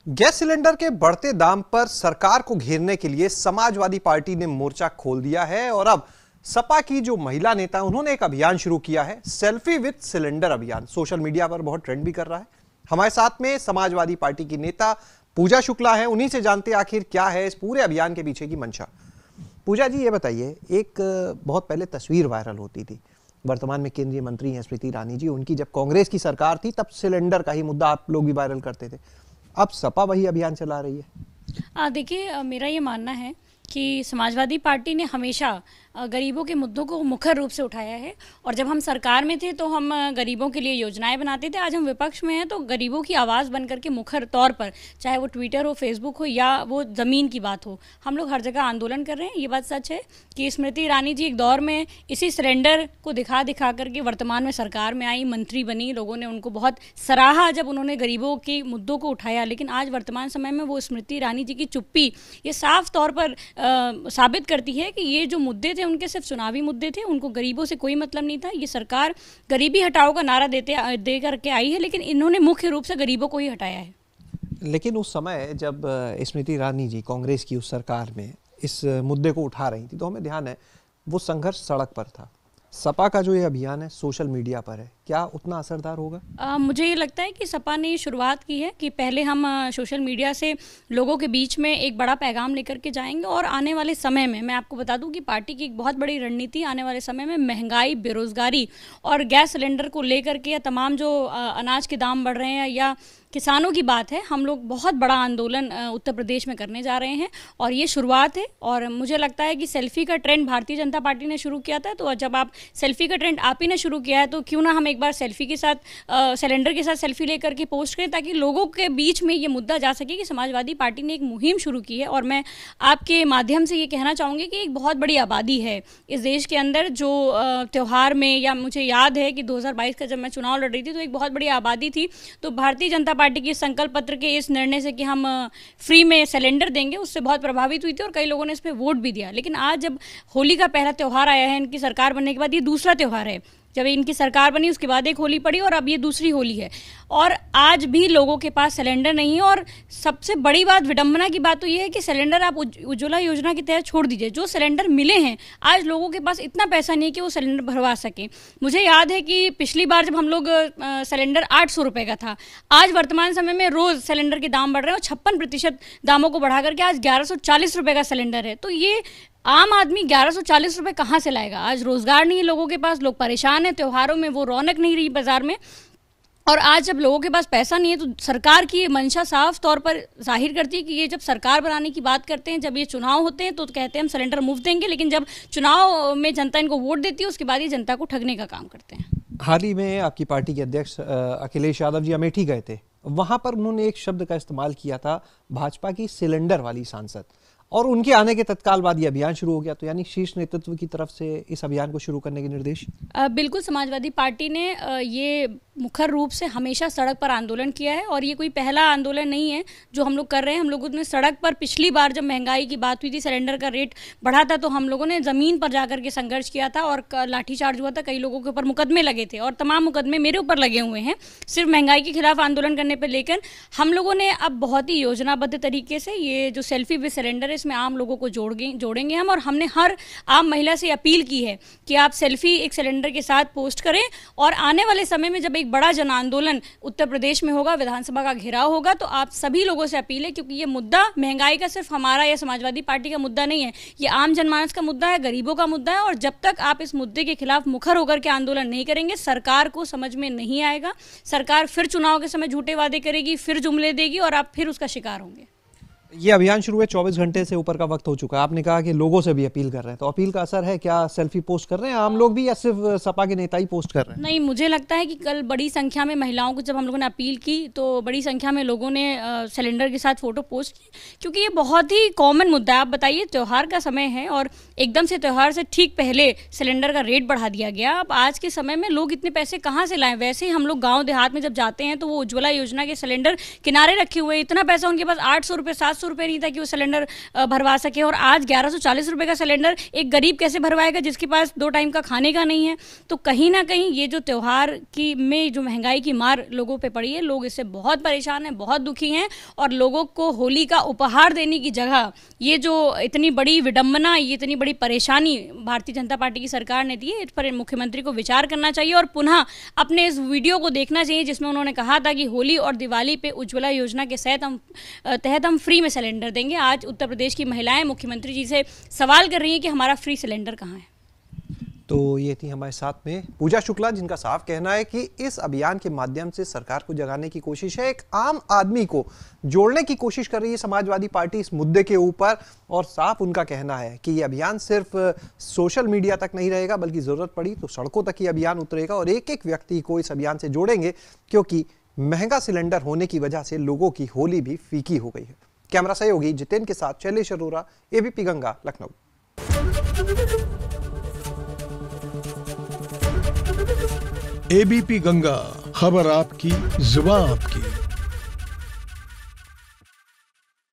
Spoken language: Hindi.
गैस सिलेंडर के बढ़ते दाम पर सरकार को घेरने के लिए समाजवादी पार्टी ने मोर्चा खोल दिया है और अब सपा की जो महिला नेता उन्होंने एक अभियान शुरू किया है, सेल्फी विद सिलेंडर अभियान। सोशल मीडिया पर बहुत ट्रेंड भी कर रहा है। हमारे साथ में समाजवादी पार्टी की नेता पूजा शुक्ला है, उन्हीं से जानते हैं आखिर क्या है इस पूरे अभियान के पीछे की मंशा। पूजा जी, ये बताइए, एक बहुत पहले तस्वीर वायरल होती थी, वर्तमान में केंद्रीय मंत्री हैं स्मृति ईरानी जी, उनकी जब कांग्रेस की सरकार थी तब सिलेंडर का ही मुद्दा आप लोग भी वायरल करते थे। अब सपा वही अभियान चला रही है। देखिए, मेरा ये मानना है कि समाजवादी पार्टी ने हमेशा गरीबों के मुद्दों को मुखर रूप से उठाया है। और जब हम सरकार में थे तो हम गरीबों के लिए योजनाएं बनाते थे। आज हम विपक्ष में हैं तो गरीबों की आवाज़ बन करके मुखर तौर पर, चाहे वो ट्विटर हो, फेसबुक हो या वो ज़मीन की बात हो, हम लोग हर जगह आंदोलन कर रहे हैं। ये बात सच है कि स्मृति ईरानी जी एक दौर में इसी सिलेंडर को दिखा करके वर्तमान में सरकार में आई, मंत्री बनी, लोगों ने उनको बहुत सराहा जब उन्होंने गरीबों के मुद्दों को उठाया। लेकिन आज वर्तमान समय में वो स्मृति ईरानी जी की चुप्पी ये साफ तौर पर साबित करती है कि ये जो मुद्दे थे उनके सिर्फ चुनावी मुद्दे थे, उनको गरीबों से कोई मतलब नहीं था। ये सरकार गरीबी हटाओ का नारा दे करके आई है, लेकिन इन्होंने मुख्य रूप से गरीबों को ही हटाया है। लेकिन उस समय जब स्मृति ईरानी जी कांग्रेस की उस सरकार में इस मुद्दे को उठा रही थी तो हमें ध्यान है वो संघर्ष सड़क पर था। सपा का जो ये अभियान है सोशल मीडिया पर है, क्या उतना असरदार होगा? मुझे ये लगता है कि सपा ने शुरुआत की है कि पहले हम सोशल मीडिया से लोगों के बीच में एक बड़ा पैगाम लेकर के जाएंगे। और आने वाले समय में मैं आपको बता दूं कि पार्टी की एक बहुत बड़ी रणनीति आने वाले समय में महंगाई, बेरोजगारी और गैस सिलेंडर को लेकर के, या तमाम जो अनाज के दाम बढ़ रहे हैं या किसानों की बात है, हम लोग बहुत बड़ा आंदोलन उत्तर प्रदेश में करने जा रहे हैं। और ये शुरुआत है। और मुझे लगता है कि सेल्फी का ट्रेंड भारतीय जनता पार्टी ने शुरू किया था, तो जब आप सेल्फी का ट्रेंड आप ही ने शुरू किया है तो क्यों ना हम एक बार सेल्फी के साथ, सिलेंडर के साथ सेल्फी लेकर के पोस्ट करें, ताकि लोगों के बीच में ये मुद्दा जा सके कि समाजवादी पार्टी ने एक मुहिम शुरू की है। और मैं आपके माध्यम से ये कहना चाहूँगी कि एक बहुत बड़ी आबादी है इस देश के अंदर जो त्यौहार में, या मुझे याद है कि 2022 का जब मैं चुनाव लड़ रही थी तो एक बहुत बड़ी आबादी थी। तो भारतीय जनता पार्टी के संकल्प पत्र के इस निर्णय से कि हम फ्री में सिलेंडर देंगे, उससे बहुत प्रभावित हुई थी और कई लोगों ने इस पर वोट भी दिया। लेकिन आज जब होली का पहला त्यौहार आया है इनकी सरकार बनने के बाद, ये दूसरा त्यौहार है। जब इनकी सरकार बनी उसके बाद एक होली पड़ी और अब ये दूसरी होली है, और आज भी लोगों के पास सिलेंडर नहीं है। और सबसे बड़ी बात, विडंबना की बात तो ये है कि सिलेंडर आप उज्ज्वला योजना के तहत छोड़ दीजिए, जो सिलेंडर मिले हैं आज लोगों के पास इतना पैसा नहीं है कि वो सिलेंडर भरवा सकें। मुझे याद है कि पिछली बार जब हम लोग सिलेंडर 800 रुपये का था, आज वर्तमान समय में रोज़ सिलेंडर के दाम बढ़ रहे हैं और 56% दामों को बढ़ा करके आज 1140 रुपये का सिलेंडर है। तो ये आम आदमी 1140 रुपये कहाँ से लाएगा? आज रोजगार नहीं है लोगों के पास, लोग परेशान हैं, त्योहारों में वो रौनक नहीं रही बाजार में। और आज जब लोगों के पास पैसा नहीं है तो सरकार की मंशा साफ तौर पर जाहिर करती है कि ये जब सरकार बनाने की बात करते हैं, जब ये चुनाव होते हैं तो कहते हैं हम सिलेंडर मुफ्त देंगे, लेकिन जब चुनाव में जनता इनको वोट देती है उसके बाद ये जनता को ठगने का काम करते हैं। हाल ही में आपकी पार्टी के अध्यक्ष अखिलेश यादव जी अमेठी गए थे, वहां पर उन्होंने एक शब्द का इस्तेमाल किया था, भाजपा की सिलेंडर वाली सांसद, और उनके आने के तत्काल बाद ये अभियान शुरू हो गया। तो यानी शीर्ष नेतृत्व की तरफ से इस अभियान को शुरू करने के निर्देश? बिल्कुल, समाजवादी पार्टी ने ये मुखर रूप से हमेशा सड़क पर आंदोलन किया है और ये कोई पहला आंदोलन नहीं है जो हम लोग कर रहे हैं। हम लोगों ने सड़क पर, पिछली बार जब महंगाई की बात हुई थी, सिलेंडर का रेट बढ़ा था, तो हम लोगों ने ज़मीन पर जाकर के संघर्ष किया था और लाठीचार्ज हुआ था, कई लोगों के ऊपर मुकदमे लगे थे और तमाम मुकदमे मेरे ऊपर लगे हुए हैं सिर्फ महंगाई के खिलाफ आंदोलन करने पर। लेकिन हम लोगों ने अब बहुत ही योजनाबद्ध तरीके से ये जो सेल्फी विद सिलेंडर है, इसमें आम लोगों को जोड़ेंगे हम। और हमने हर आम महिला से अपील की है कि आप सेल्फी एक सिलेंडर के साथ पोस्ट करें। और आने वाले समय में जब एक बड़ा जन आंदोलन उत्तर प्रदेश में होगा, विधानसभा का घेराव होगा, तो आप सभी लोगों से अपील है, क्योंकि ये मुद्दा महंगाई का सिर्फ हमारा या समाजवादी पार्टी का मुद्दा नहीं है, ये आम जनमानस का मुद्दा है, गरीबों का मुद्दा है। और जब तक आप इस मुद्दे के खिलाफ मुखर होकर के आंदोलन नहीं करेंगे, सरकार को समझ में नहीं आएगा। सरकार फिर चुनाव के समय झूठे वादे करेगी, फिर जुमले देगी और आप फिर उसका शिकार होंगे। ये अभियान शुरू हुए 24 घंटे से ऊपर का वक्त हो चुका है, आपने कहा कि लोगों से भी अपील कर रहे हैं, तो अपील का असर है क्या? सेल्फी पोस्ट कर रहे हैं आम लोग भी या सिर्फ सपा के नेता ही पोस्ट कर रहे हैं? नहीं, मुझे लगता है कि कल बड़ी संख्या में महिलाओं को जब हम लोगों ने अपील की तो बड़ी संख्या में लोगों ने सिलेंडर के साथ फोटो पोस्ट की, क्योंकि ये बहुत ही कॉमन मुद्दा है। आप बताइए, त्यौहार का समय है और एकदम से त्यौहार से ठीक पहले सिलेंडर का रेट बढ़ा दिया गया। अब आज के समय में लोग इतने पैसे कहाँ से लाएं? वैसे ही हम लोग गाँव देहात में जब जाते हैं तो वो उज्ज्वला योजना के सिलेंडर किनारे रखे हुए, इतना पैसा उनके पास 800 रुपये, 700 700 रुपये नहीं था कि वो सिलेंडर भरवा सके, और आज 1140 रुपये का सिलेंडर एक गरीब कैसे भरवाएगा जिसके पास 2 टाइम का खाने का नहीं है। तो कहीं ना कहीं ये जो त्यौहार की में जो महंगाई की मार लोगों पे पड़ी है, लोग इससे बहुत परेशान हैं, बहुत दुखी हैं, और लोगों को होली का उपहार देने की जगह ये जो इतनी बड़ी विडंबना, ये इतनी बड़ी परेशानी भारतीय जनता पार्टी की सरकार ने दी है, इस पर मुख्यमंत्री को विचार करना चाहिए और पुनः अपने इस वीडियो को देखना चाहिए जिसमें उन्होंने कहा था कि होली और दिवाली पे उज्ज्वला योजना के तहत हम फ्री में सिलेंडर देंगे। आज उत्तर प्रदेश की महिलाएं मुख्यमंत्री जी से सवाल कर रही हैं कि हमारा फ्री सिलेंडर कहाँ है। तो ये थी हमारे साथ में पूजा शुक्ला, जिनका साफ कहना है कि इस अभियान के माध्यम से सरकार को जगाने की कोशिश है, एक आम आदमी को जोड़ने की कोशिश कर रही है समाजवादी पार्टी इस मुद्दे के ऊपर। और साफ उनका कहना है कि ये अभियान सिर्फ सोशल मीडिया तक नहीं रहेगा, बल्कि जरूरत पड़ी तो सड़कों तक ये अभियान उतरेगा और एक एक व्यक्ति को इस अभियान से जोड़ेंगे, क्योंकि महंगा सिलेंडर होने की वजह से लोगों की होली भी फीकी हो गई है। कैमरा सहयोगी जितेन के साथ शैलेश अरोरा, एबीपी गंगा, लखनऊ। एबीपी गंगा, खबर आपकी, जुबान आपकी।